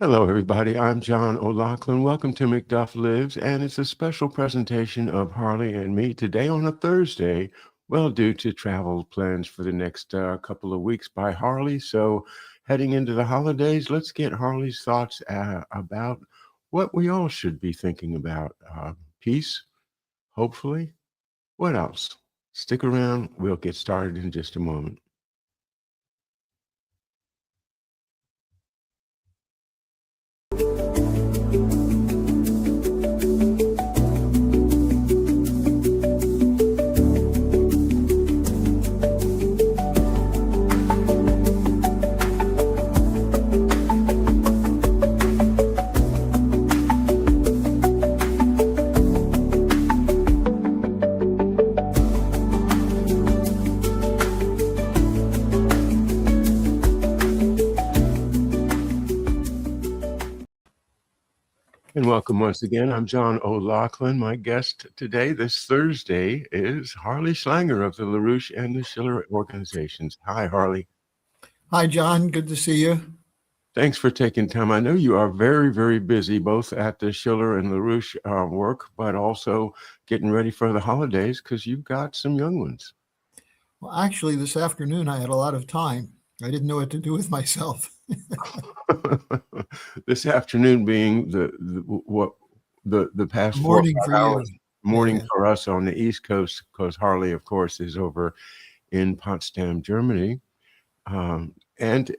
Hello, everybody. I'm John O'Loughlin. Welcome to McDuff Lives, and it's a special presentation of Harley and me today on a Thursday. Well, due to travel plans for the next couple of weeks by Harley. So, heading into the holidays, let's get Harley's thoughts about what we all should be thinking about. Peace, hopefully. What else? Stick around. We'll get started in just a moment. And welcome once again. I'm John O'Loughlin. My guest today, this Thursday, is Harley Schlanger of the LaRouche and the Schiller organizations. Hi, Harley. Hi, John. Good to see you. Thanks for taking time. I know you are very, very busy, both at the Schiller and LaRouche work, but also getting ready for the holidays because you've got some young ones. Well, actually, this afternoon I had a lot of time. I didn't know what to do with myself. This afternoon being the past four or Morning for five you. hours, Yeah, morning yeah. for us on the East Coast, because Harley, of course, is over in Potsdam, Germany. And I'm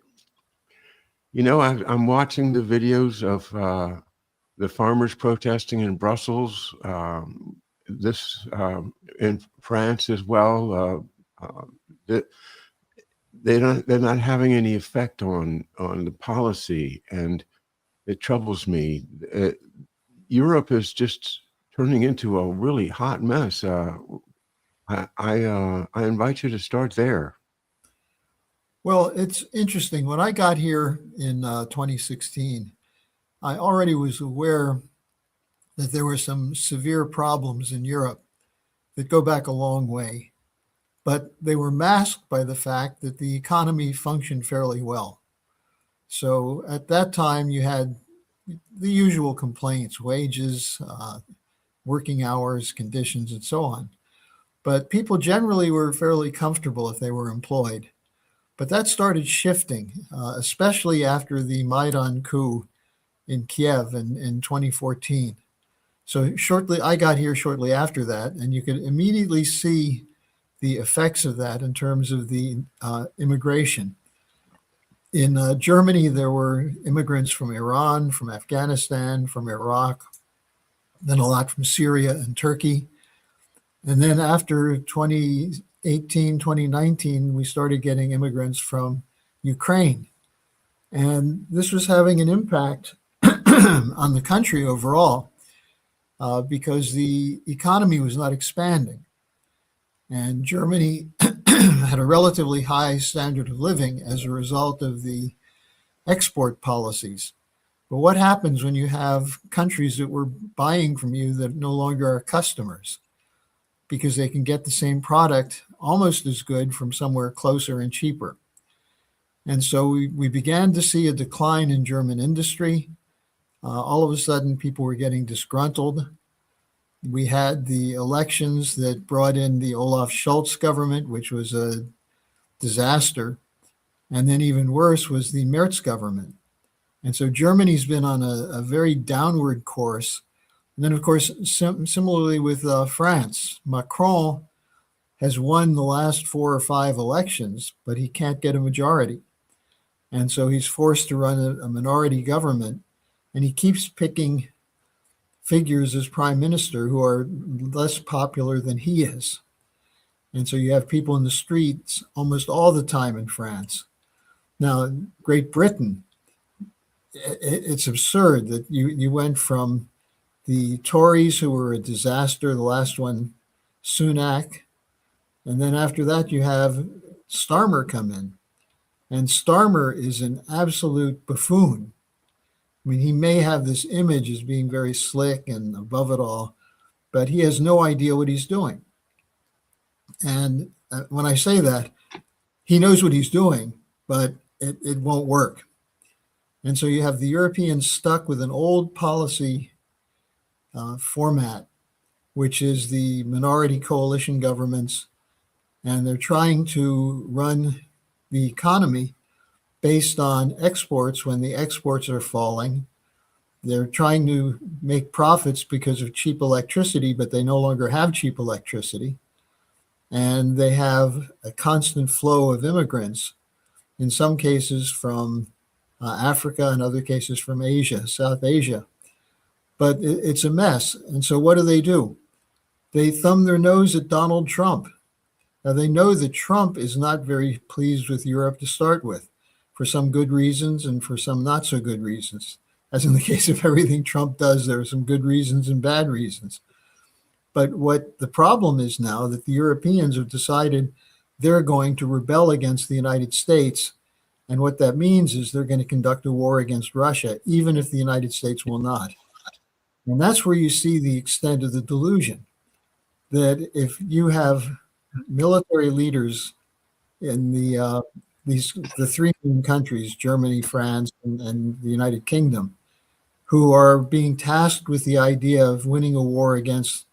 watching the videos of the farmers protesting in Brussels, this in France as well. That they're not having any effect on the policy, and it troubles me. Uh, Europe is just turning into a really hot mess. I invite you to start there. Well, it's interesting. When I got here in 2016, I already was aware that there were some severe problems in Europe that go back a long way, but they were masked by the fact that the economy functioned fairly well. So at that time, you had the usual complaints: wages, working hours, conditions, and so on. But people generally were fairly comfortable if they were employed. But that started shifting, especially after the Maidan coup in Kiev in 2014. So I got here shortly after that, and you could immediately see the effects of that in terms of the immigration. In Germany, there were immigrants from Iran, from Afghanistan, from Iraq, then a lot from Syria and Turkey. And then after 2018, 2019, we started getting immigrants from Ukraine. And this was having an impact on the country overall because the economy was not expanding. And Germany had a relatively high standard of living as a result of the export policies. But what happens when you have countries that were buying from you that no longer are customers? Because they can get the same product almost as good from somewhere closer and cheaper. And so we began to see a decline in German industry. All of a sudden, people were getting disgruntled. We had the elections that brought in the Olaf Scholz government, which was a disaster. And then, even worse, was the Merz government. And so Germany's been on a very downward course. And then, of course, similarly with France, Macron has won the last 4 or 5 elections, but he can't get a majority. And so he's forced to run a minority government, and he keeps picking figures as prime minister who are less popular than he is. And so you have people in the streets almost all the time in France. Now, Great Britain, it's absurd that you went from the Tories, who were a disaster, the last one, Sunak, and then after that you have Starmer come in. And Starmer is an absolute buffoon. I mean, he may have this image as being very slick and above it all, but he has no idea what he's doing. And when I say that, he knows what he's doing, but it won't work. And so you have the Europeans stuck with an old policy format, which is the minority coalition governments, and they're trying to run the economy based on exports when the exports are falling. They're trying to make profits because of cheap electricity, but they no longer have cheap electricity. And they have a constant flow of immigrants, in some cases from Africa, in other cases from Asia, South Asia. But it's a mess. And so what do? They thumb their nose at Donald Trump. Now, they know that Trump is not very pleased with Europe to start with, for some good reasons and for some not so good reasons. As in the case of everything Trump does, there are some good reasons and bad reasons. But what the problem is now that the Europeans have decided they're going to rebel against the United States. And what that means is they're going to conduct a war against Russia, even if the United States will not. And that's where you see the extent of the delusion, that if you have military leaders in the three main countries, Germany, France, and the United Kingdom, who are being tasked with the idea of winning a war against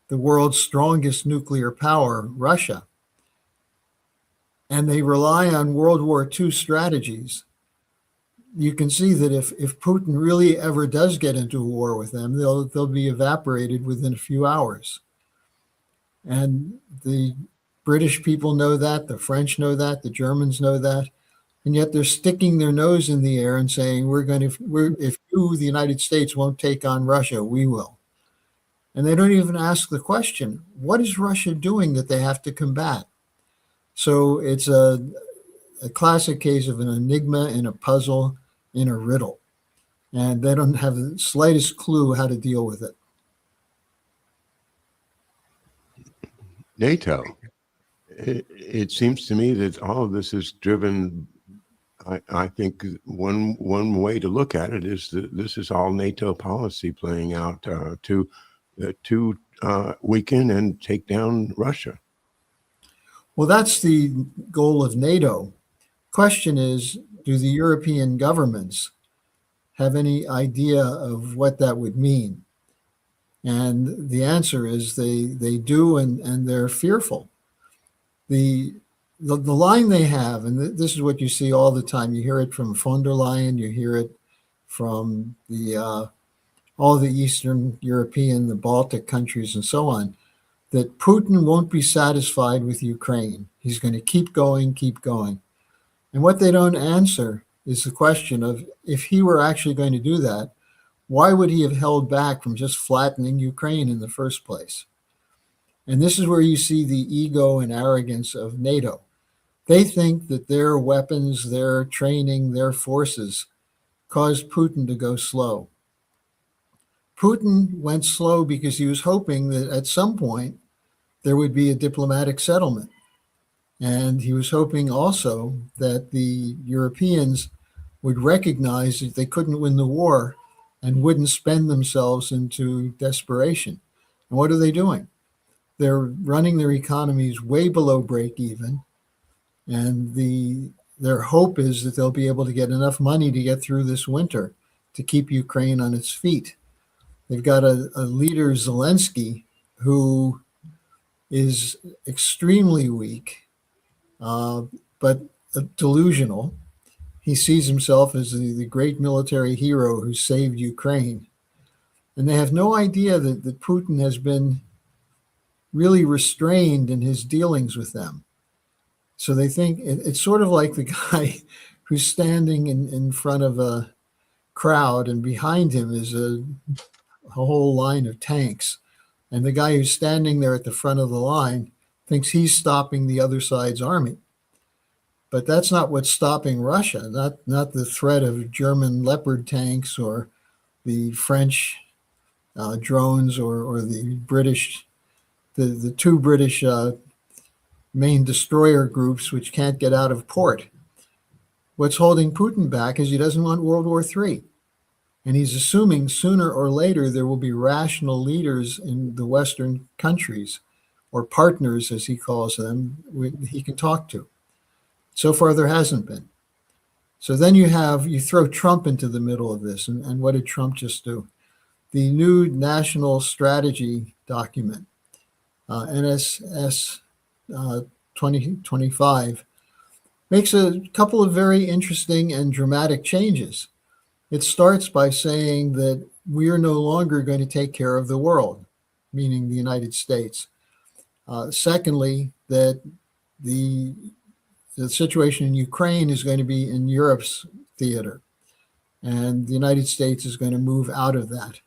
the world's strongest nuclear power, Russia, and they rely on World War II strategies, you can see that if Putin really ever does get into a war with them, they'll be evaporated within a few hours. And the British people know that, the French know that, the Germans know that, and yet they're sticking their nose in the air and saying, if you, the United States, won't take on Russia, we will. And they don't even ask the question, what is Russia doing that they have to combat? So it's a classic case of an enigma in a puzzle in a riddle. And they don't have the slightest clue how to deal with it. NATO. It seems to me that all of this is driven. I think one way to look at it is that this is all NATO policy playing out to weaken and take down Russia. Well, that's the goal of NATO. Question is, do the European governments have any idea of what that would mean? And the answer is they do, and they're fearful. The line they have, and this is what you see all the time. You hear it from von der Leyen, you hear it from all the Eastern European, the Baltic countries, and so on, that Putin won't be satisfied with Ukraine. He's going to keep going, keep going. And what they don't answer is the question of, if he were actually going to do that, why would he have held back from just flattening Ukraine in the first place? And this is where you see the ego and arrogance of NATO. They think that their weapons, their training, their forces caused Putin to go slow. Putin went slow because he was hoping that at some point there would be a diplomatic settlement. And he was hoping also that the Europeans would recognize that they couldn't win the war and wouldn't spend themselves into desperation. And what are they doing? They're running their economies way below break even. And their hope is that they'll be able to get enough money to get through this winter to keep Ukraine on its feet. They've got a leader, Zelensky, who is extremely weak, but delusional. He sees himself as the great military hero who saved Ukraine. And they have no idea that Putin has been really restrained in his dealings with them. So they think it's sort of like the guy who's standing in front of a crowd, and behind him is a whole line of tanks. And the guy who's standing there at the front of the line thinks he's stopping the other side's army. But that's not what's stopping Russia, not the threat of German Leopard tanks or the French drones or the British, the two British main destroyer groups which can't get out of port. What's holding Putin back is he doesn't want World War III. And he's assuming sooner or later there will be rational leaders in the Western countries, or partners, as he calls them, he can talk to. So far, there hasn't been. So then you throw Trump into the middle of this. And what did Trump just do? The new national strategy document, NSS 2025, makes a couple of very interesting and dramatic changes. It starts by saying that we are no longer going to take care of the world, meaning the United States. Secondly, that the situation in Ukraine is going to be in Europe's theater, and the United States is going to move out of that.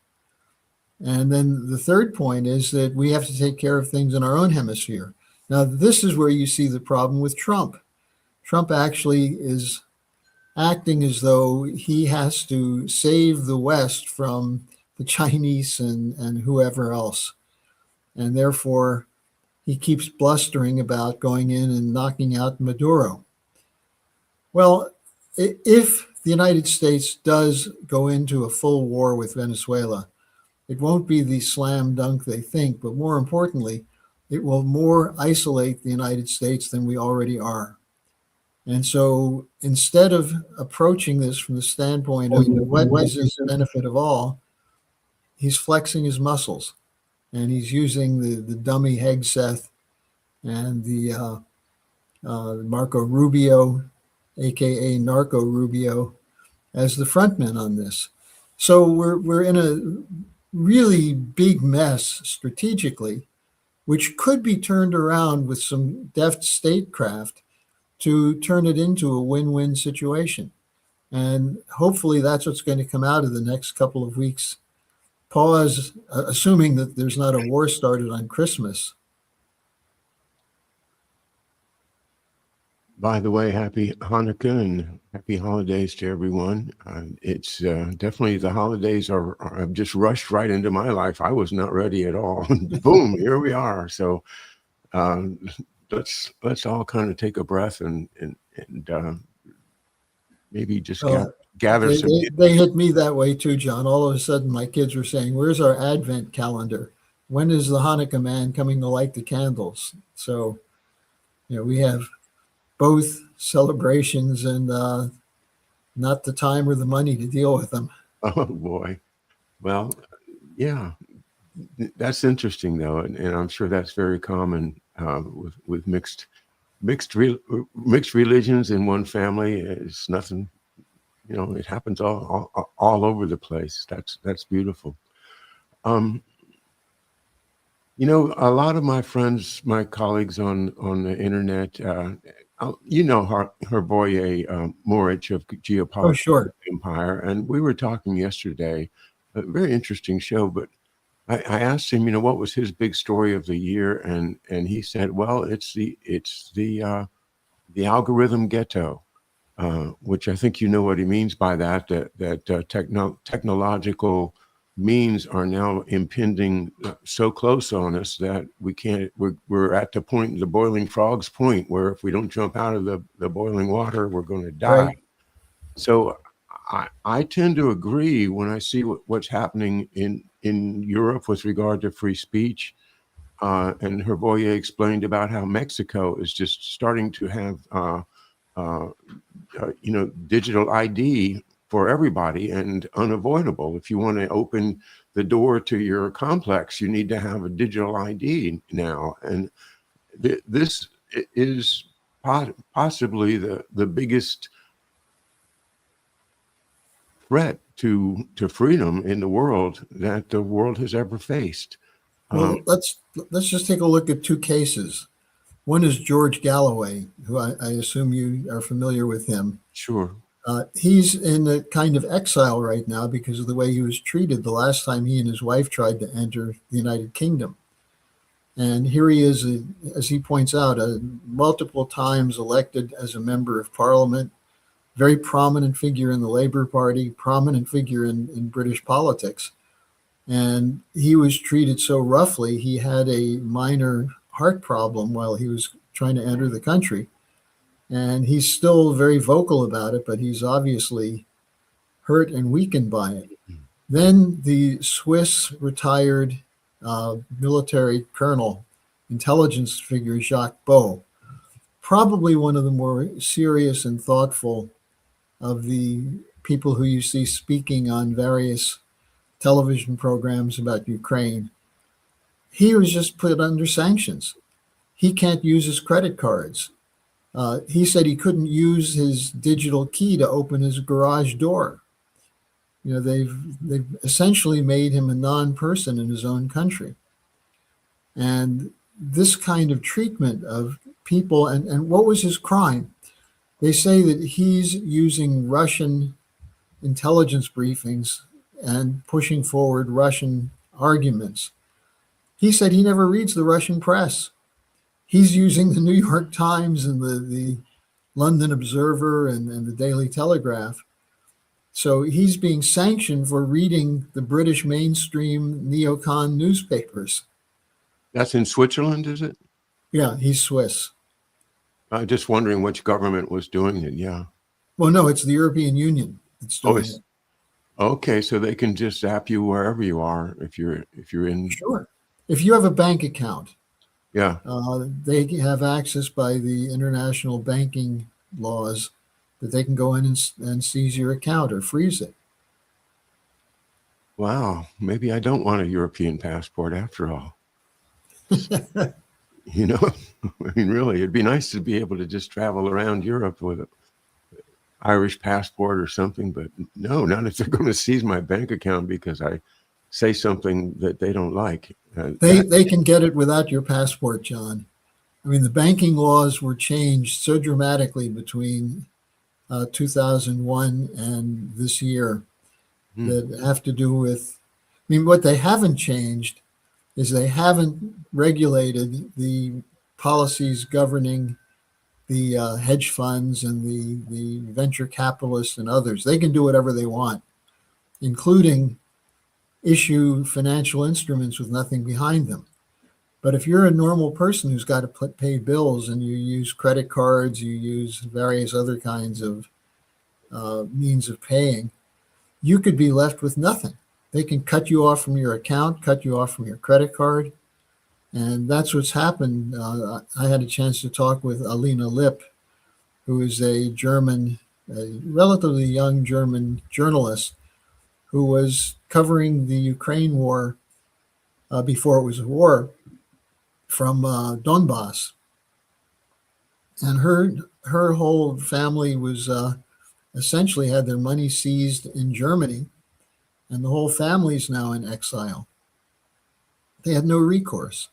And then the third point is that we have to take care of things in our own hemisphere. Now, this is where you see the problem with Trump. Trump actually is acting as though he has to save the West from the Chinese and whoever else. And therefore, he keeps blustering about going in and knocking out Maduro. Well, if the United States does go into a full war with Venezuela, it won't be the slam dunk they think, but more importantly, it will more isolate the United States than we already are. And so instead of approaching this from the standpoint of what is the benefit of all, he's flexing his muscles, and he's using the dummy Hegseth and the Marco Rubio, aka Narco Rubio, as the frontmen on this. So we're in a really big mess strategically, which could be turned around with some deft statecraft to turn it into a win-win situation. And hopefully that's what's going to come out of the next couple of weeks. Pause, assuming that there's not a war started on Christmas. By the way, happy Hanukkah and happy holidays to everyone. It's definitely the holidays have just rushed right into my life. I was not ready at all. Boom, here we are. So let's all kind of take a breath and maybe just gather some. They hit me that way too, John. All of a sudden, my kids were saying, "Where's our Advent calendar? When is the Hanukkah man coming to light the candles?" So, we have both celebrations and not the time or the money to deal with them. Oh boy. Well, yeah, that's interesting though, and I'm sure that's very common with mixed religions in one family. It's nothing, it happens all over the place. That's beautiful. A lot of my friends, my colleagues on the internet, Herboye Moritz of Geopolitics Oh, sure. Empire, and we were talking yesterday, a very interesting show, but I asked him, what was his big story of the year, and he said, well, it's the algorithm ghetto, which I think what he means by that technological means are now impending so close on us that we're at the boiling frog's point, where if we don't jump out of the boiling water, we're going to die. Right. So I tend to agree when I see what's happening in Europe with regard to free speech. And Herboye explained about how Mexico is just starting to have digital ID for everybody and unavoidable. If you want to open the door to your complex, you need to have a digital ID now. And this is possibly the biggest threat to freedom in the world that the world has ever faced. Well, let's just take a look at two cases. One is George Galloway, who I assume you are familiar with him. Sure. He's in a kind of exile right now because of the way he was treated the last time he and his wife tried to enter the United Kingdom. And here he is, as he points out, multiple times elected as a member of Parliament, very prominent figure in the Labour Party, prominent figure in British politics. And he was treated so roughly, he had a minor heart problem while he was trying to enter the country. And he's still very vocal about it, but he's obviously hurt and weakened by it. Then the Swiss retired military colonel, intelligence figure, Jacques Beau, probably one of the more serious and thoughtful of the people who you see speaking on various television programs about Ukraine, he was just put under sanctions. He can't use his credit cards. He said he couldn't use his digital key to open his garage door. You know, they've essentially made him a non-person in his own country. And this kind of treatment of people, and what was his crime? They say that he's using Russian intelligence briefings and pushing forward Russian arguments. He said he never reads the Russian press. He's using the New York Times and the London Observer and the Daily Telegraph. So he's being sanctioned for reading the British mainstream neocon newspapers. That's in Switzerland, is it? Yeah, he's Swiss. Just wondering which government was doing it. Yeah. Well, no, it's the European Union that's doing it. Okay, so they can just zap you wherever you are if you're in. Sure. If you have a bank account, Yeah. they have access by the international banking laws that they can go in and seize your account or freeze it. Wow. Maybe I don't want a European passport after all. You know, I mean, really, it'd be nice to be able to just travel around Europe with an Irish passport or something, but no, not if they're going to seize my bank account because I say something that they don't like. They can get it without your passport, John. I mean, the banking laws were changed so dramatically between 2001 and this year that have to do with, I mean, what they haven't changed is they haven't regulated the policies governing the hedge funds and the venture capitalists and others. They can do whatever they want, including issue financial instruments with nothing behind them. But if you're a normal person who's got to pay bills and you use credit cards, you use various other kinds of means of paying, you could be left with nothing. They can cut you off from your account, cut you off from your credit card. And that's what's happened. I had a chance to talk with Alina Lipp, who is a relatively young German journalist who was covering the Ukraine war before it was a war from Donbass. And her whole family was essentially had their money seized in Germany, and the whole family's now in exile. They had no recourse.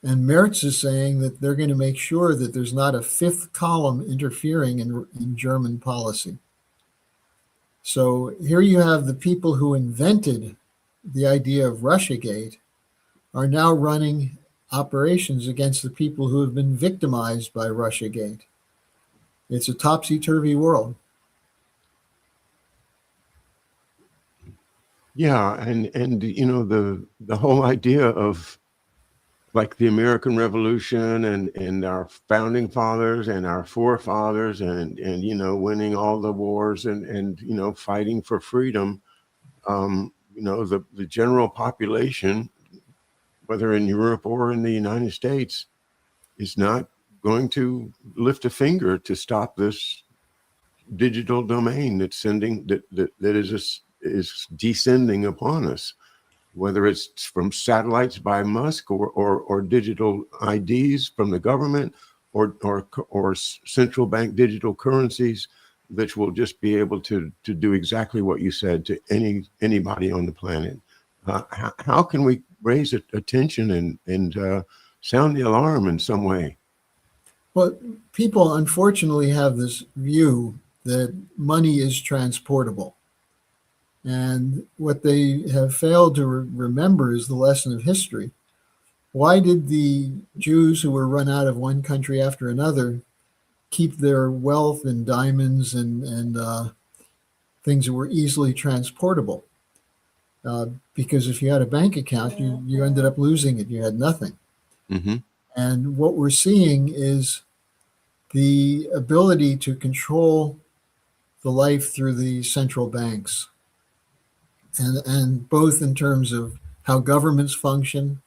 And Merz is saying that they're going to make sure that there's not a fifth column interfering in German policy. So here you have the people who invented the idea of Russiagate are now running operations against the people who have been victimized by Russiagate. It's a topsy-turvy world. Yeah, and you know, the whole idea of like the American Revolution and our founding fathers and our forefathers and you know, winning all the wars and you know, fighting for freedom. You know, the general population, whether in Europe or in the United States, is not going to lift a finger to stop this digital domain that's is descending upon us, whether it's from satellites by Musk or digital IDs from the government or central bank digital currencies that will just be able to do exactly what you said to anybody on the planet. How can we raise attention and sound the alarm in some way? Well, people unfortunately have this view that money is transportable. And what they have failed to remember is the lesson of history. Why did the Jews who were run out of one country after another keep their wealth in diamonds and things that were easily transportable? Because if you had a bank account, you ended up losing it. You had nothing. Mm-hmm. And what we're seeing is the ability to control the life through the central banks. And both in terms of how governments function,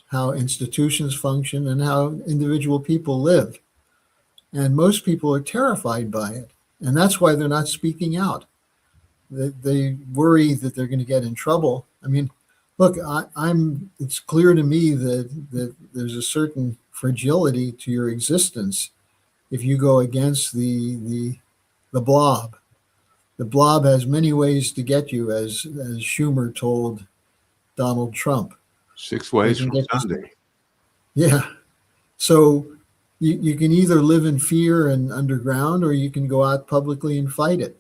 how institutions function, and how individual people live. And most people are terrified by it. And that's why they're not speaking out. They worry that they're going to get in trouble. I mean, look, it's clear to me that there's a certain fragility to your existence if you go against the blob. The blob has many ways to get you, as Schumer told Donald Trump. 6 They ways can from get you. Sunday. Yeah. So you can either live in fear and underground, or you can go out publicly and fight it.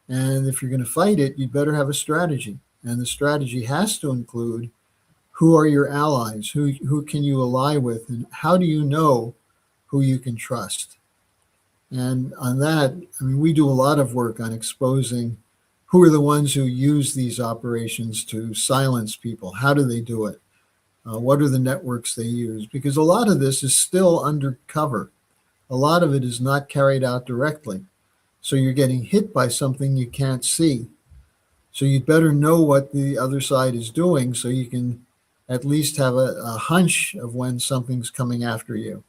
And if you're going to fight it, you better have a strategy. And the strategy has to include who are your allies, who can you ally with, and how do you know who you can trust. And on that, I mean, we do a lot of work on exposing who are the ones who use these operations to silence people. How do they do it? What are the networks they use? Because a lot of this is still undercover. A lot of it is not carried out directly. So you're getting hit by something you can't see. So you'd better know what the other side is doing so you can at least have a hunch of when something's coming after you.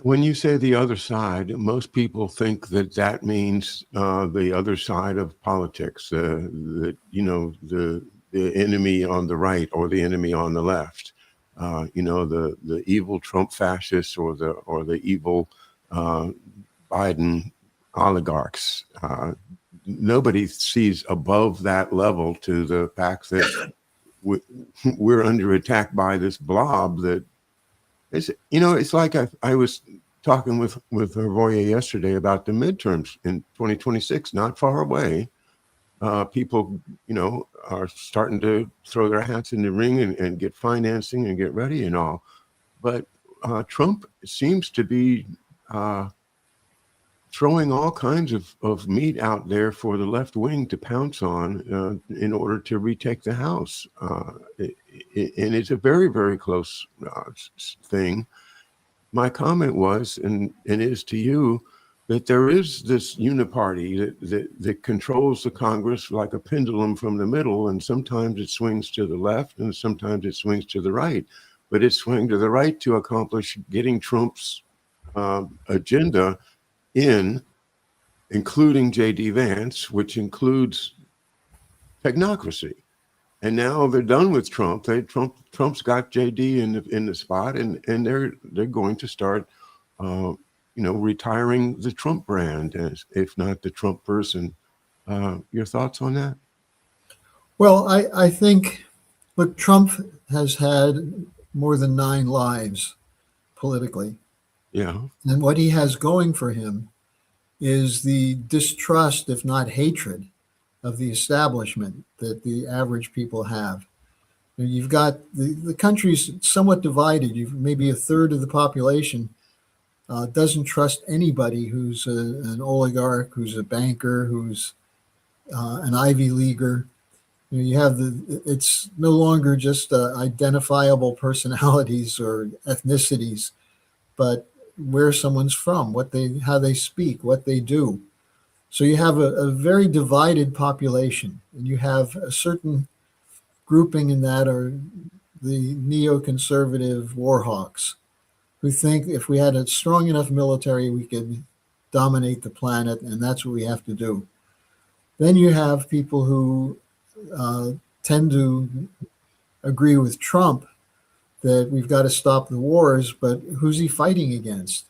When you say the other side, most people think that that means the other side of politics, the enemy on the right or the enemy on the left, the evil Trump fascists or the evil Biden oligarchs. Nobody sees above that level to the fact that we're under attack by this blob that it's like I was talking with Roya yesterday about the midterms in 2026, not far away. People, are starting to throw their hats in the ring and get financing and get ready and all. But Trump seems to be throwing all kinds of meat out there for the left wing to pounce on in order to retake the House. And it's a very, very close thing. My comment was, and is to you, that there is this uniparty that controls the Congress like a pendulum from the middle, and sometimes it swings to the left and sometimes it swings to the right. But it's swinging to the right to accomplish getting Trump's agenda including J.D. Vance, which includes technocracy. And now they're done with Trump. Trump's got JD in the spot, and they're going to start, retiring the Trump brand, if not the Trump person. Your thoughts on that? Well, I think, look, Trump has had more than 9 lives politically. Yeah. And what he has going for him is the distrust, if not hatred, of the establishment that the average people have. You've got the country's somewhat divided. You've maybe a third of the population doesn't trust anybody who's an oligarch, who's a banker, who's an Ivy Leaguer. You have it's no longer just identifiable personalities or ethnicities, but where someone's from, how they speak, what they do. So you have a very divided population, and you have a certain grouping in that are the neoconservative war hawks who think if we had a strong enough military, we could dominate the planet, and that's what we have to do. Then you have people who tend to agree with Trump that we've got to stop the wars, but who's he fighting against?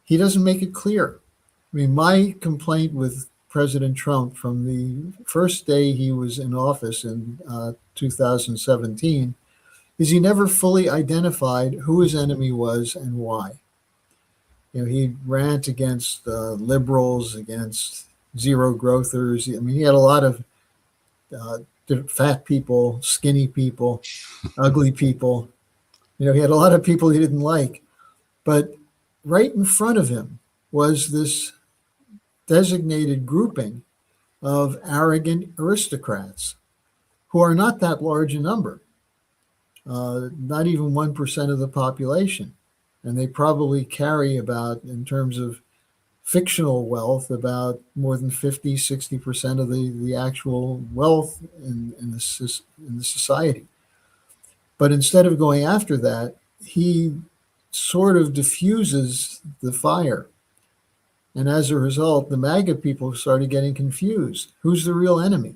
He doesn't make it clear. I mean, my complaint with President Trump from the first day he was in office in 2017 is he never fully identified who his enemy was and why. He rant against liberals, against zero growthers. I mean, he had a lot of fat people, skinny people, ugly people. He had a lot of people he didn't like. But right in front of him was this designated grouping of arrogant aristocrats who are not that large a number, not even 1% of the population. And they probably carry about, in terms of fictional wealth, about more than 50, 60% of the actual wealth in the society. But instead of going after that, he sort of diffuses the fire. And as a result, the MAGA people started getting confused. Who's the real enemy?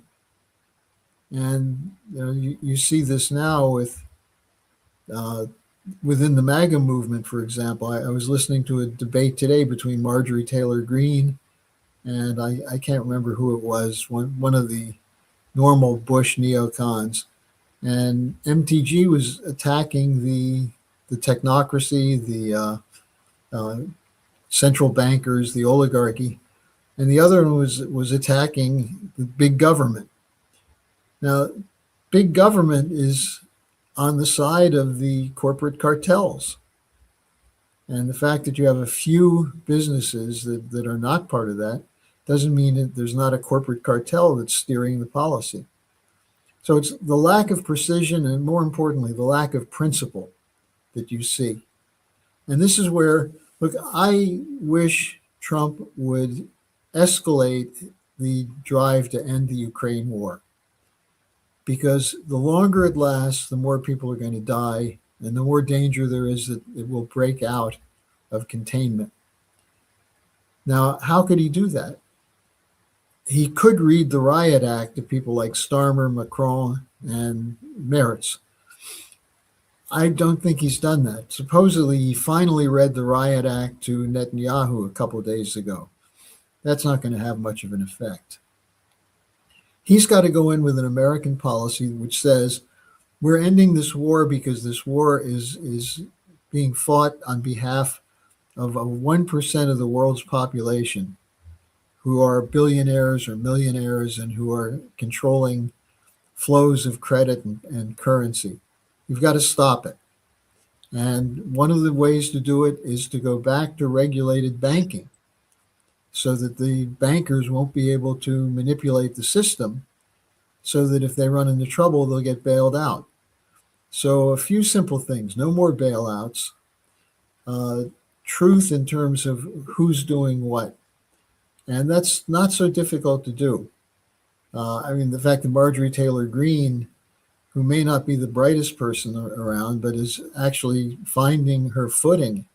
And you see this now uh, within the MAGA movement, for example. I was listening to a debate today between Marjorie Taylor Greene and I can't remember who it was, one of the normal Bush neocons. And MTG was attacking the technocracy, the central bankers, the oligarchy, and the other one was attacking the big government. Now, big government is on the side of the corporate cartels. And the fact that you have a few businesses that are not part of that doesn't mean that there's not a corporate cartel that's steering the policy. So it's the lack of precision and, more importantly, the lack of principle that you see. And this is where, look, I wish Trump would escalate the drive to end the Ukraine war, because the longer it lasts, the more people are going to die, and the more danger there is that it will break out of containment. Now, how could he do that? He could read the Riot Act to people like Starmer, Macron, and Merritz. I don't think he's done that. Supposedly, he finally read the Riot Act to Netanyahu a couple of days ago. That's not going to have much of an effect. He's got to go in with an American policy which says, we're ending this war because this war is being fought on behalf of 1% of the world's population, who are billionaires or millionaires and who are controlling flows of credit and currency. You've got to stop it. And one of the ways to do it is to go back to regulated banking so that the bankers won't be able to manipulate the system, so that if they run into trouble, they'll get bailed out. So a few simple things: no more bailouts, truth in terms of who's doing what. And that's not so difficult to do. The fact that Marjorie Taylor Greene, who may not be the brightest person around, but is actually finding her footing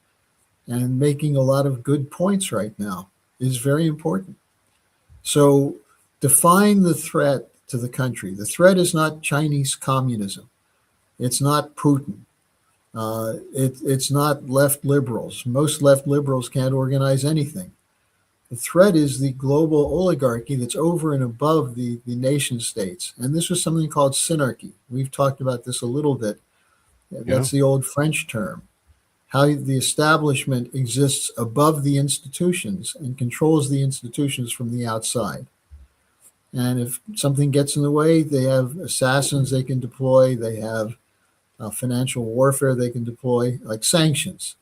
and making a lot of good points right now, is very important. So define the threat to the country. The threat is not Chinese communism. It's not Putin. It's not left liberals. Most left liberals can't organize anything. The threat is the global oligarchy that's over and above the nation states. And this was something called synarchy. We've talked about this a little bit. That's the old French term. How the establishment exists above the institutions and controls the institutions from the outside. And if something gets in the way, they have assassins they can deploy. They have financial warfare they can deploy, like sanctions.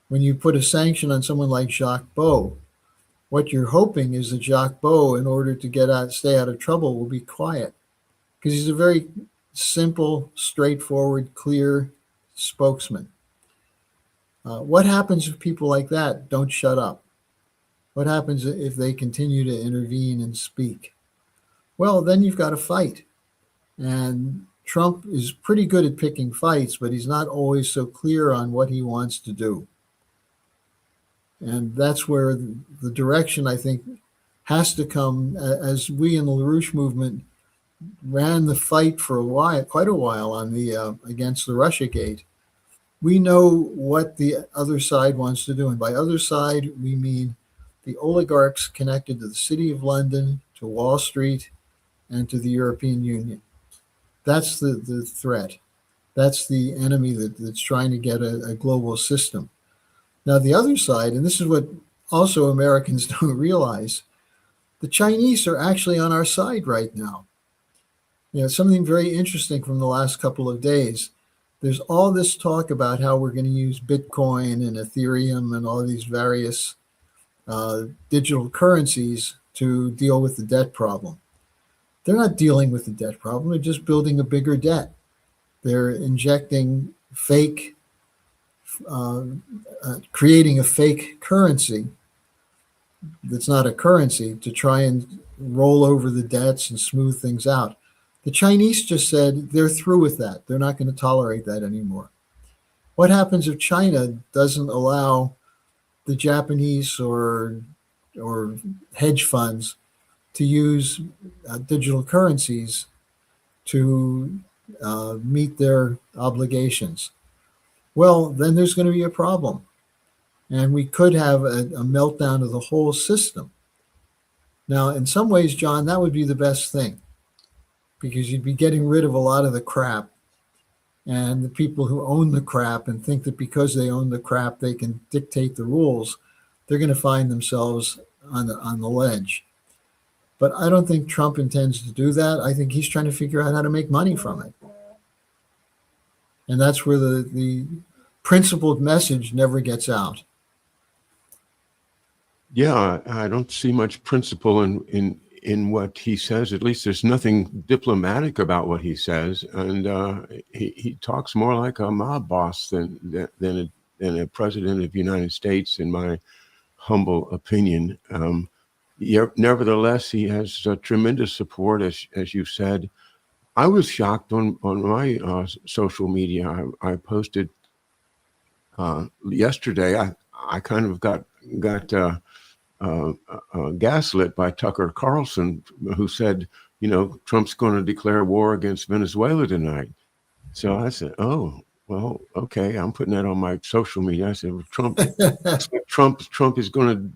When you put a sanction on someone like Jacques Beau, what you're hoping is that Jacques Beau, in order to stay out of trouble, will be quiet, because he's a very simple, straightforward, clear spokesman. What happens if people like that don't shut up? What happens if they continue to intervene and speak? Well, then you've got a fight. And Trump is pretty good at picking fights, but he's not always so clear on what he wants to do. And that's where the direction, I think, has to come. As we in the LaRouche movement ran the fight for quite a while on the against the Russiagate, we know what the other side wants to do. And by other side, we mean the oligarchs connected to the City of London, to Wall Street, and to the European Union. That's the threat. That's the enemy that's trying to get a global system. Now, the other side, and this is what also Americans don't realize, the Chinese are actually on our side right now. Something very interesting from the last couple of days. There's all this talk about how we're going to use Bitcoin and Ethereum and all these various digital currencies to deal with the debt problem. They're not dealing with the debt problem. They're just building a bigger debt. They're injecting creating a fake currency that's not a currency to try and roll over the debts and smooth things out. The Chinese just said they're through with that. They're not going to tolerate that anymore. What happens if China doesn't allow the Japanese or or hedge funds to use digital currencies to meet their obligations. Well, then there's going to be a problem. And we could have a meltdown of the whole system. Now, in some ways, John, that would be the best thing because you'd be getting rid of a lot of the crap. And the people who own the crap and think that because they own the crap, they can dictate the rules, they're going to find themselves on the ledge. But I don't think Trump intends to do that. I think he's trying to figure out how to make money from it. And that's where the principled message never gets out. Yeah, I don't see much principle in what he says. At least there's nothing diplomatic about what he says, and he talks more like a mob boss than a president of the United States, in my humble opinion. Nevertheless, he has tremendous support, as you said. I was shocked on my social media. I posted yesterday. I kind of got gaslit by Tucker Carlson, who said, Trump's going to declare war against Venezuela tonight. So I said, oh, well, okay, I'm putting that on my social media. I said, well, Trump is going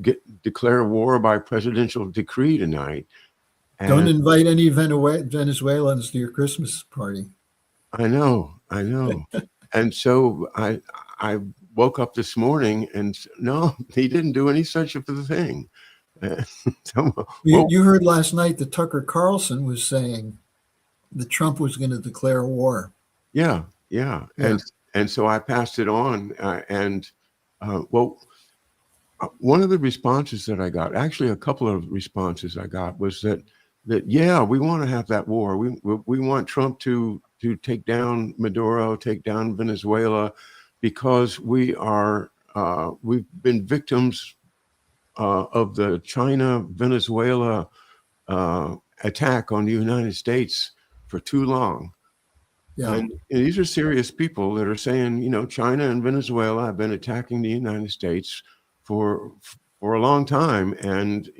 to declare war by presidential decree tonight. And don't invite any Venezuelans to your Christmas party. I know. And so I woke up this morning and no, he didn't do any such a thing. You heard last night that Tucker Carlson was saying that Trump was going to declare war. Yeah. And so I passed it on. One of the responses that I got, actually a couple of responses I got, was that yeah, we want to have that war. We want Trump to take down Maduro, take down Venezuela, because we've been victims of the China-Venezuela attack on the United States for too long. Yeah. And these are serious people that are saying, China and Venezuela have been attacking the United States for a long time. And,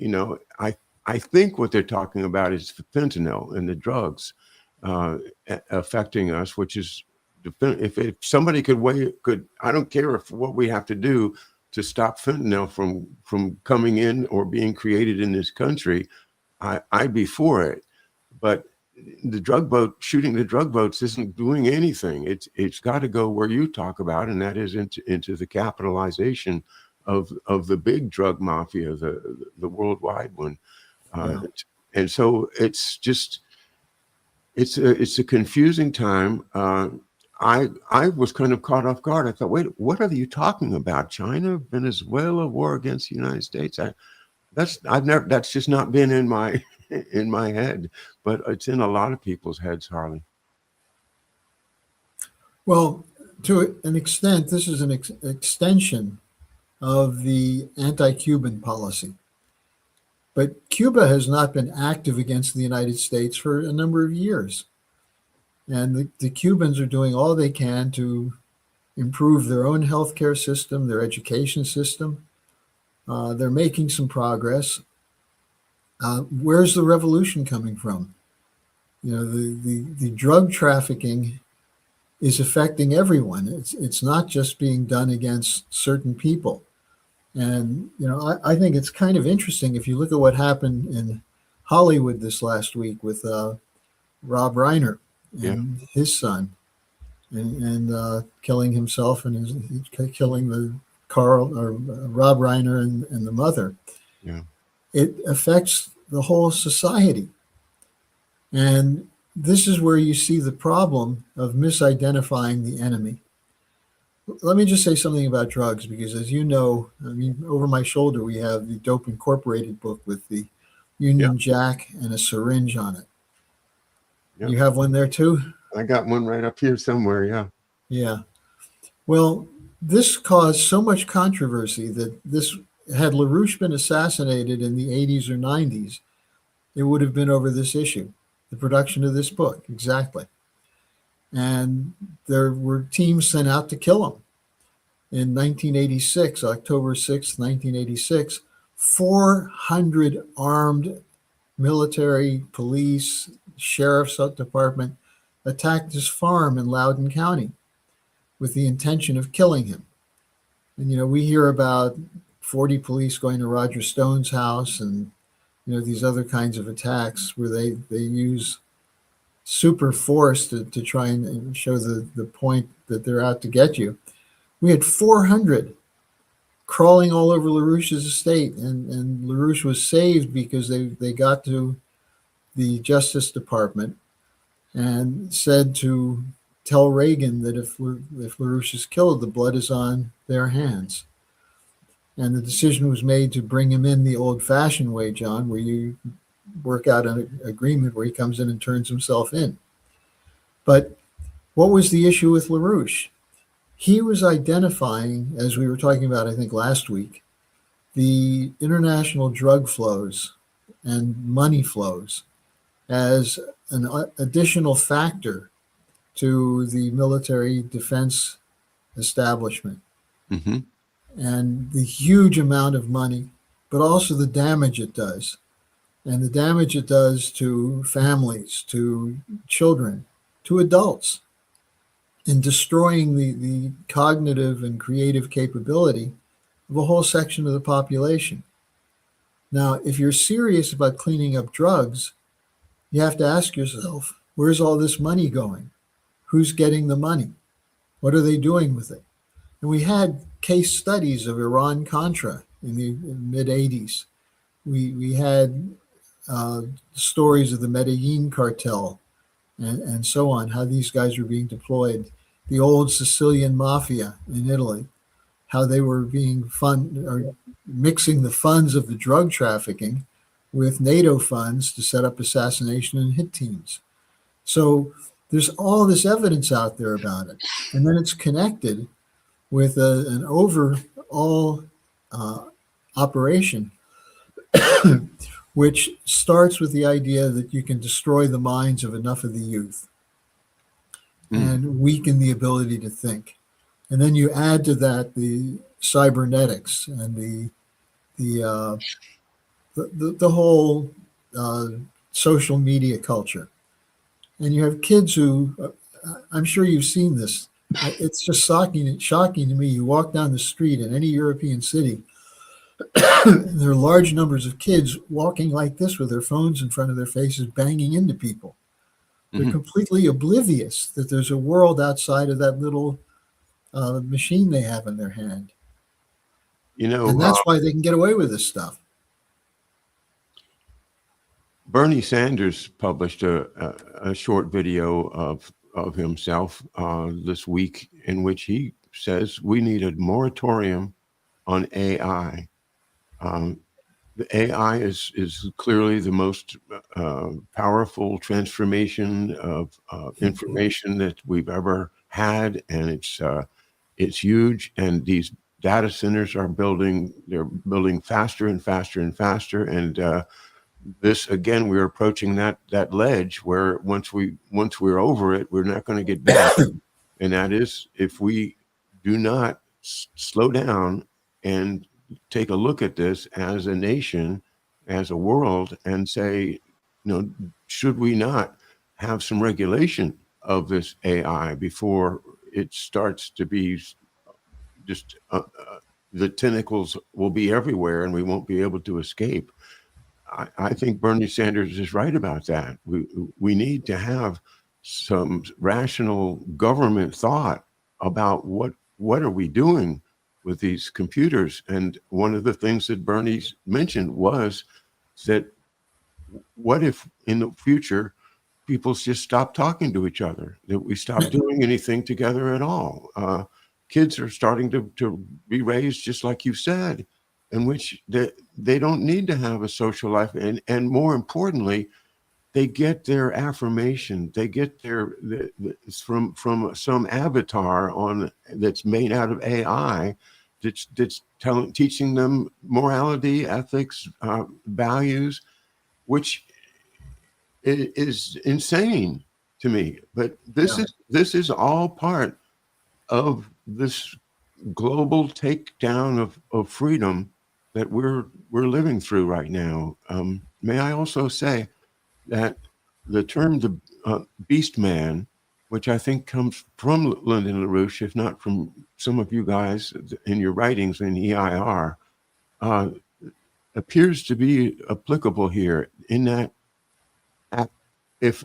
I think what they're talking about is fentanyl and the drugs affecting us, which is, if somebody could, I don't care what we have to do to stop fentanyl from coming in or being created in this country, I'd be for it. But shooting the drug boats isn't doing anything. It's got to go where you talk about, and that is into the capitalization of the big drug mafia, the worldwide one. And so it's a confusing time. I was kind of caught off guard. I thought, wait, what are you talking about? China, Venezuela, war against the United States? That's just not been in my head, but it's in a lot of people's heads, Harley. Well, to an extent, this is an extension of the anti-Cuban policy. But Cuba has not been active against the United States for a number of years. And the Cubans are doing all they can to improve their own healthcare system, their education system. They're making some progress. Where's the revolution coming from? The drug trafficking is affecting everyone. It's not just being done against certain people. And, I think it's kind of interesting if you look at what happened in Hollywood this last week with Rob Reiner and his son, and killing himself and killing Rob Reiner and the mother. Yeah. It affects the whole society. And this is where you see the problem of misidentifying the enemy. Let me just say something about drugs, because as you know, over my shoulder, we have the Dope Incorporated book with the Union Jack and a syringe on it. You have one there too? I got one right up here somewhere. Yeah. Yeah. Well, this caused so much controversy that had LaRouche been assassinated in the 80s or 90s, it would have been over this issue, the production of this book. Exactly. And there were teams sent out to kill him. In 1986, October 6th, 1986, 400 armed military, police, sheriff's department attacked his farm in Loudoun County with the intention of killing him. And, we hear about 40 police going to Roger Stone's house and, these other kinds of attacks where they use super force to try and show the point that they're out to get you. We had 400 crawling all over LaRouche's estate, and LaRouche was saved because they got to the Justice Department and said to tell Reagan that if LaRouche is killed, the blood is on their hands. And the decision was made to bring him in the old-fashioned way, John, where you work out an agreement where he comes in and turns himself in. But what was the issue with LaRouche? He was identifying, as we were talking about, I think, last week, the international drug flows and money flows as an additional factor to the military defense establishment. Mm-hmm. And the huge amount of money, but also the damage it does. And the damage it does to families, to children, to adults, in destroying the cognitive and creative capability of a whole section of the population. Now, if you're serious about cleaning up drugs, you have to ask yourself, where's all this money going? Who's getting the money? What are they doing with it? And we had case studies of Iran-Contra in the mid-'80s. We had stories of the Medellin cartel and so on, how these guys were being deployed. The old Sicilian mafia in Italy, how they were being mixing the funds of the drug trafficking with NATO funds to set up assassination and hit teams. So there's all this evidence out there about it. And then it's connected with an overall operation, which starts with the idea that you can destroy the minds of enough of the youth and weaken the ability to think. And then you add to that the cybernetics and the whole social media culture. And you have kids who, I'm sure you've seen this. It's just shocking to me. You walk down the street in any European city, and there are large numbers of kids walking like this with their phones in front of their faces, banging into people. They're completely oblivious that there's a world outside of that little machine they have in their hand. And that's why they can get away with this stuff. Bernie Sanders published a short video of himself this week in which he says we need a moratorium on AI. The AI is clearly the most powerful transformation of information that we've ever had, and it's huge. And these data centers are they're building faster and faster and faster. And this, again, we're approaching that ledge where once we're over it, we're not going to get back. And that is if we do not slow down and take a look at this as a nation, as a world, and say, should we not have some regulation of this AI before it starts to be just the tentacles will be everywhere and we won't be able to escape. I think Bernie Sanders is right about that. We need to have some rational government thought about what are we doing with these computers. And one of the things that Bernie mentioned was that what if in the future people just stop talking to each other, that we stop doing anything together at all? Kids are starting to be raised just like you said, in which they don't need to have a social life. And more importantly, they get their affirmation. They get from some avatar that's made out of AI that's teaching them morality, ethics, values, which is insane to me. But this is all part of this global takedown of freedom that we're living through right now. May I also say that the term the beast man, which I think comes from Lyndon LaRouche, if not from some of you guys in your writings in EIR, uh, appears to be applicable here in that if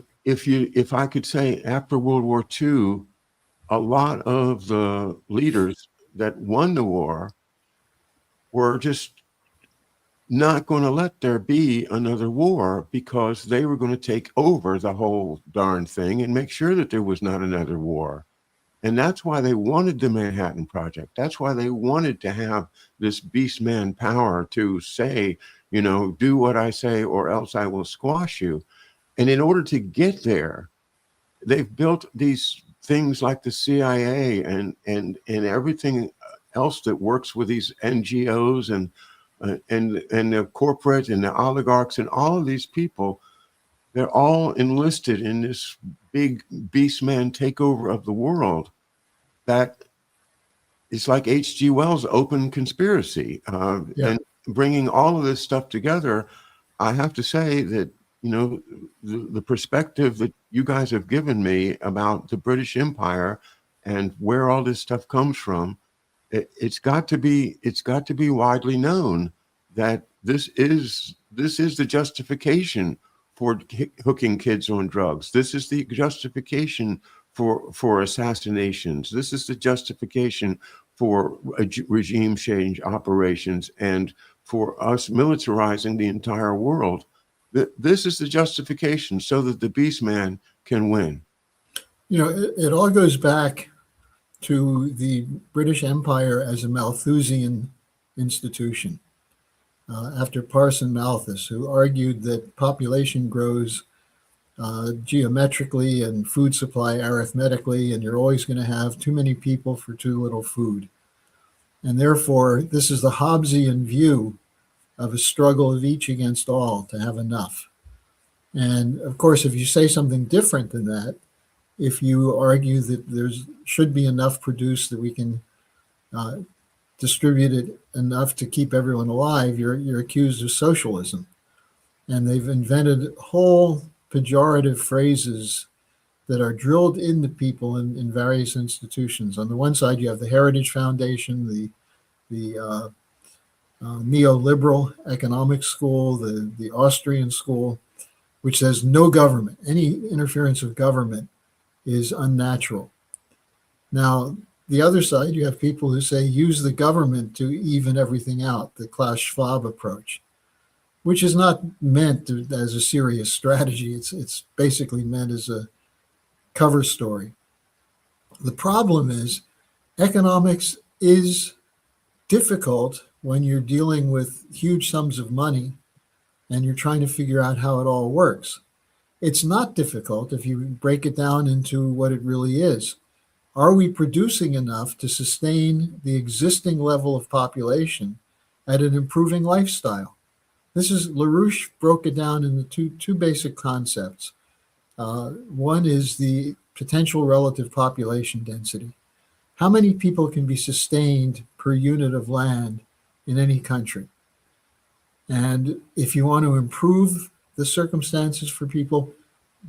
I could say after World War II, a lot of the leaders that won the war were just not going to let there be another war because they were going to take over the whole darn thing and make sure that there was not another war. And that's why they wanted the Manhattan Project. That's why they wanted to have this beast man power to say, do what I say or else I will squash you. And in order to get there, they've built these things like the CIA and everything else that works with these NGOs and the corporate and the oligarchs and all of these people. They're all enlisted in this big beast man takeover of the world. That it's like H.G. Wells' Open Conspiracy, Yeah. and bringing all of this stuff together. I have to say that the perspective that you guys have given me about the British Empire and where all this stuff comes from, it's got to be widely known that this is the justification for hooking kids on drugs. This is the justification for assassinations. This is the justification for regime change operations and for us militarizing the entire world. This is the justification so that the beast man can win. It all goes back to the British Empire as a Malthusian institution. After Parson Malthus, who argued that population grows geometrically and food supply arithmetically, and you're always going to have too many people for too little food. And therefore, this is the Hobbesian view of a struggle of each against all to have enough. And of course, if you say something different than that, if you argue that there should be enough produced that we can distribute it enough to keep everyone alive, you're accused of socialism. And they've invented whole pejorative phrases that are drilled into people in various institutions. On the one side, you have the Heritage Foundation, the neoliberal economic school, the Austrian school, which says no government, any interference of government is unnatural. Now, the other side, you have people who say use the government to even everything out, the Klaus Schwab approach, which is not meant as a serious strategy. It's basically meant as a cover story. The problem is economics is difficult when you're dealing with huge sums of money and you're trying to figure out how it all works. It's not difficult if you break it down into what it really is. Are we producing enough to sustain the existing level of population at an improving lifestyle? LaRouche broke it down into two basic concepts. One is the potential relative population density. How many people can be sustained per unit of land in any country? And if you want to improve the circumstances for people,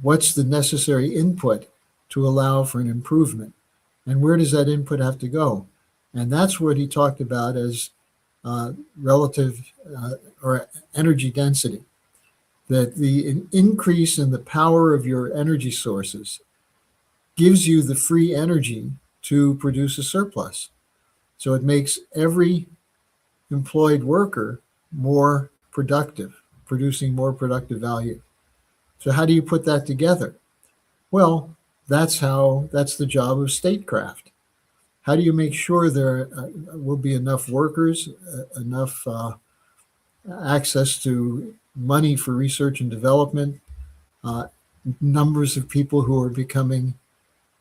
what's the necessary input to allow for an improvement? And where does that input have to go? And that's what he talked about as relative or energy density, that the increase in the power of your energy sources gives you the free energy to produce a surplus. So it makes every employed worker more productive, producing more productive value. So how do you put that together? Well, that's the job of statecraft. How do you make sure there will be enough workers, enough access to money for research and development, numbers of people who are becoming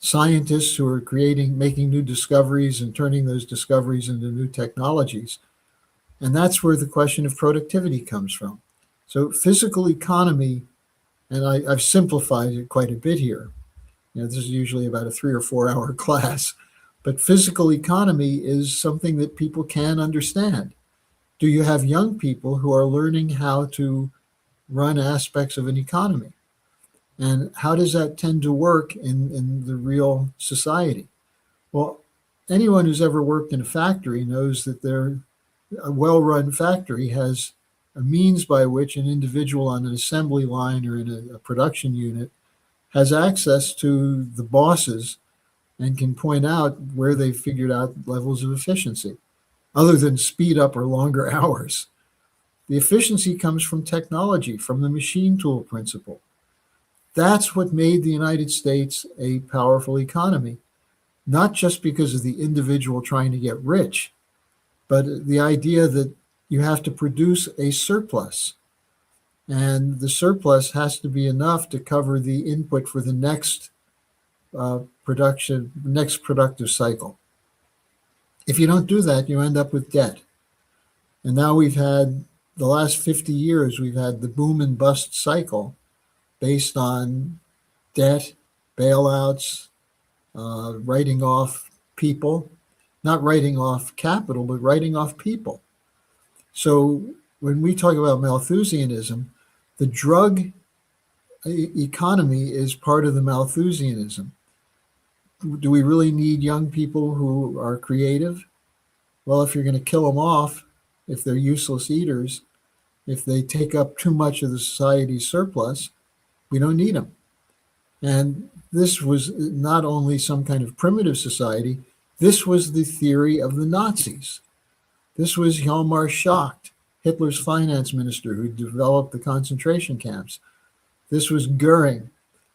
scientists who are making new discoveries and turning those discoveries into new technologies? And that's where the question of productivity comes from. So physical economy, and I've simplified it quite a bit here. This is usually about a 3 or 4 hour class, but physical economy is something that people can understand. Do you have young people who are learning how to run aspects of an economy? And how does that tend to work in the real society? Well, anyone who's ever worked in a factory knows that a well-run factory has a means by which an individual on an assembly line or in a production unit has access to the bosses and can point out where they've figured out levels of efficiency, other than speed up or longer hours. The efficiency comes from technology, from the machine tool principle. That's what made the United States a powerful economy, not just because of the individual trying to get rich, but the idea that you have to produce a surplus. And the surplus has to be enough to cover the input for the next productive cycle. If you don't do that, you end up with debt. And now we've had the last 50 years, we've had the boom and bust cycle based on debt, bailouts, writing off people, not writing off capital, but writing off people. So when we talk about Malthusianism, the drug economy is part of the Malthusianism. Do we really need young people who are creative? Well, if you're going to kill them off, if they're useless eaters, if they take up too much of the society's surplus, we don't need them. And this was not only some kind of primitive society, this was the theory of the Nazis. This was Hjalmar Schacht, Hitler's finance minister who developed the concentration camps. This was Goering.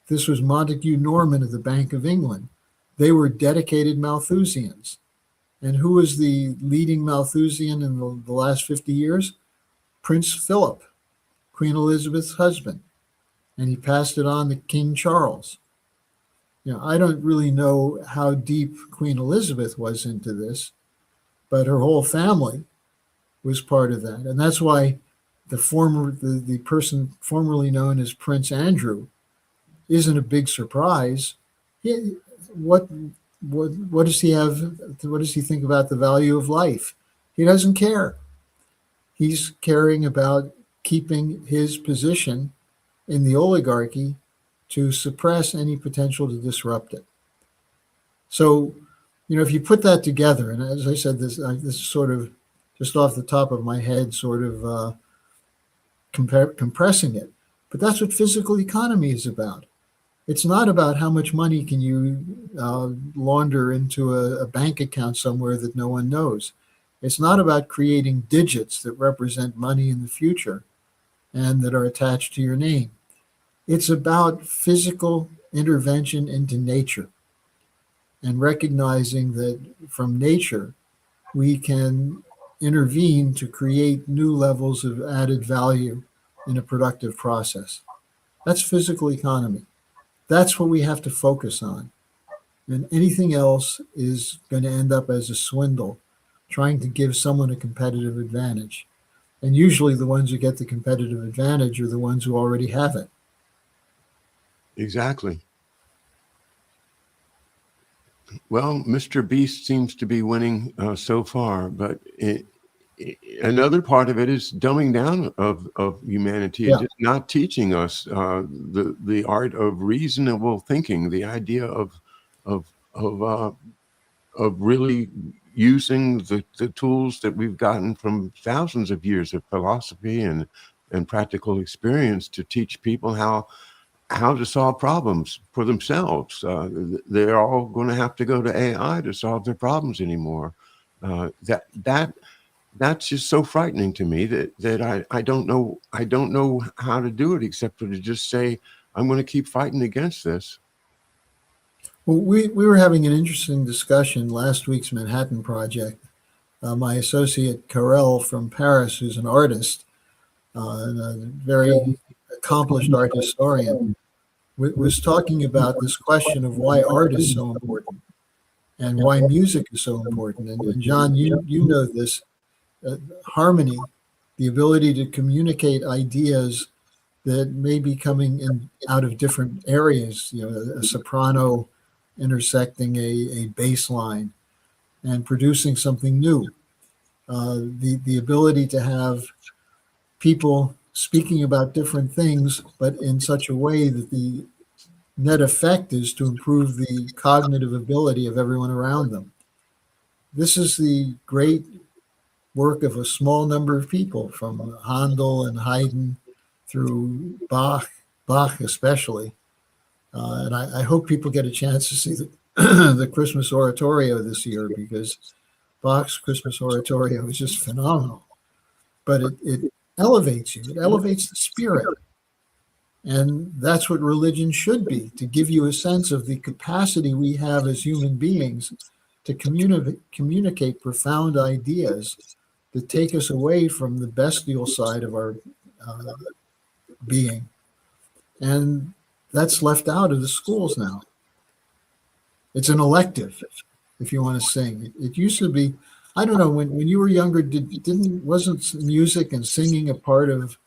This was Montague Norman of the Bank of England. They were dedicated Malthusians. And who was the leading Malthusian in the last 50 years? Prince Philip, Queen Elizabeth's husband. And he passed it on to King Charles. I don't really know how deep Queen Elizabeth was into this, but her whole family was part of that. And that's why the person formerly known as Prince Andrew isn't a big surprise. What does he have? What does he think about the value of life? He doesn't care. He's caring about keeping his position in the oligarchy to suppress any potential to disrupt it. So, if you put that together, and as I said, this is sort of just off the top of my head, sort of compressing it, but that's what physical economy is about. It's not about how much money can you launder into a bank account somewhere that no one knows. It's not about creating digits that represent money in the future and that are attached to your name. It's about physical intervention into nature and recognizing that from nature, we can intervene to create new levels of added value in a productive process. That's physical economy. That's what we have to focus on. And anything else is going to end up as a swindle, trying to give someone a competitive advantage. And usually the ones who get the competitive advantage are the ones who already have it. Exactly. Well, Mr. Beast seems to be winning so far, but another part of it is dumbing down of humanity and just not teaching us the art of reasonable thinking, the idea of really using the tools that we've gotten from thousands of years of philosophy and practical experience to teach people how to solve problems for themselves. They're all going to have to go to AI to solve their problems anymore. That's just so frightening to me that I don't know how to do it except for to just say I'm going to keep fighting against this. Well, we were having an interesting discussion last week's Manhattan Project. My associate Carel from Paris, who's an artist and a very accomplished art historian, was talking about this question of why art is so important and why music is so important. And John, you know this, harmony, the ability to communicate ideas that may be coming in out of different areas, a soprano intersecting a bass line and producing something new. the ability to have people speaking about different things, but in such a way that the net effect is to improve the cognitive ability of everyone around them. This is the great work of a small number of people, from Handel and Haydn through Bach especially. And I hope people get a chance to see the Christmas oratorio this year, because Bach's Christmas oratorio is just phenomenal. But it elevates you. It elevates the spirit. And that's what religion should be, to give you a sense of the capacity we have as human beings to communicate profound ideas that take us away from the bestial side of our being. And that's left out of the schools now. It's an elective, if you want to sing. It used to be, I don't know, when you were younger, wasn't music and singing a part of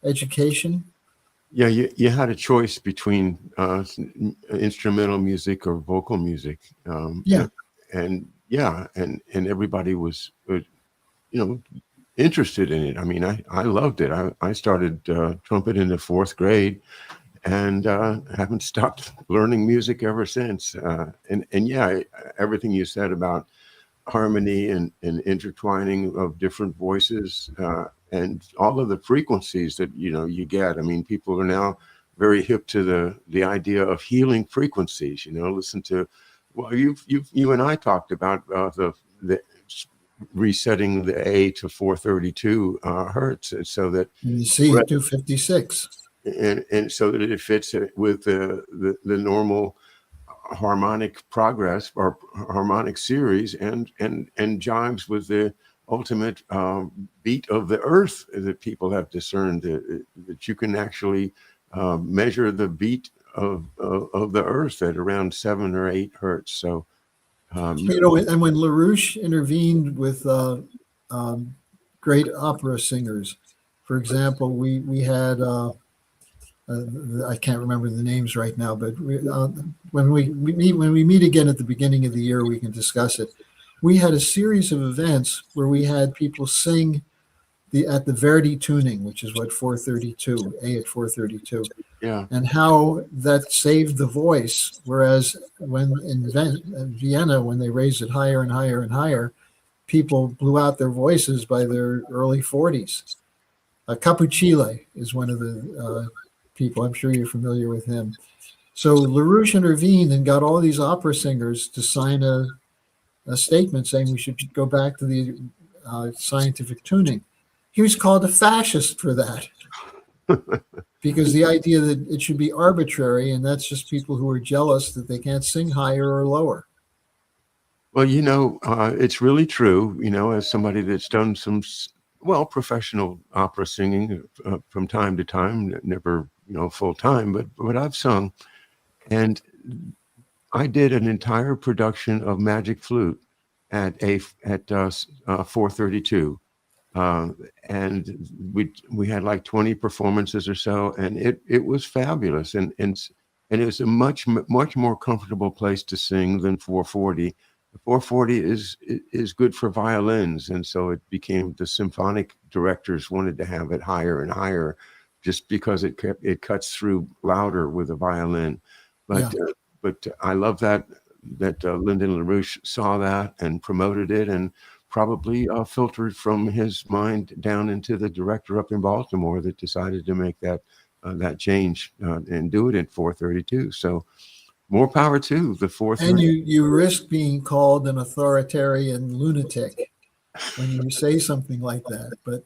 education? Yeah, you had a choice between instrumental music or vocal music. Yeah. And everybody was, interested in it. I mean, I loved it. I started trumpet in the fourth grade, and haven't stopped learning music ever since. And yeah, everything you said about harmony and intertwining of different voices, and all of the frequencies that you get. I mean, people are now very hip to the idea of healing frequencies. Listen to, well, you and I talked about the resetting the A to 432 hertz, so that And you see 256. And so that it fits with the normal harmonic progress or harmonic series, and jives with the ultimate beat of the earth that people have discerned, that you can actually measure the beat of the earth at around 7 or 8 hertz. So And when LaRouche intervened with great opera singers, for example, we had I can't remember the names right now, but when we meet again at the beginning of the year, we can discuss it. We had a series of events where we had people sing at the Verdi tuning, which is what 432, A at 432. yeah. And how that saved the voice. Whereas when in Vienna, when they raised it higher and higher and higher, people blew out their voices by their early 40s. Capuchile is one of the people. I'm sure you're familiar with him. So LaRouche intervened and got all these opera singers to sign a statement saying we should go back to the scientific tuning. He was called a fascist for that. Because the idea that it should be arbitrary, and that's just people who are jealous that they can't sing higher or lower. Well, it's really true, as somebody that's done some, professional opera singing from time to time, never, full time, but I've sung. And I did an entire production of Magic Flute at 432. And we had like 20 performances or so, and it was fabulous, and it was a much more comfortable place to sing than 440. The 440 is good for violins, and so it became, the symphonic directors wanted to have it higher and higher, just because it cuts through louder with a violin. But I love that Lyndon LaRouche saw that and promoted it, and probably filtered from his mind down into the director up in Baltimore that decided to make that change and do it at 432. So more power to the 432. And you risk being called an authoritarian lunatic when you say something like that. But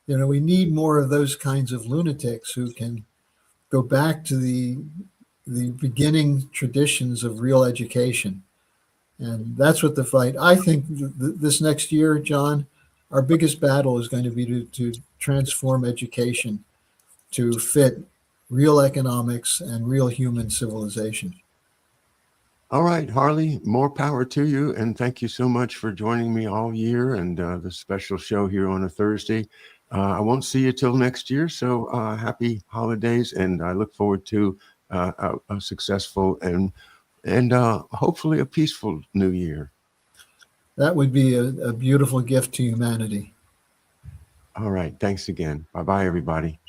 we need more of those kinds of lunatics who can go back to the beginning traditions of real education. And that's what the fight. I think this next year, John, our biggest battle is going to be to transform education to fit real economics and real human civilization. All right, Harley, more power to you. And thank you so much for joining me all year, and the special show here on a Thursday. I won't see you till next year. So happy holidays. And I look forward to a successful and hopefully a peaceful new year. That would be a beautiful gift to humanity. All right. Thanks again. Bye bye, everybody.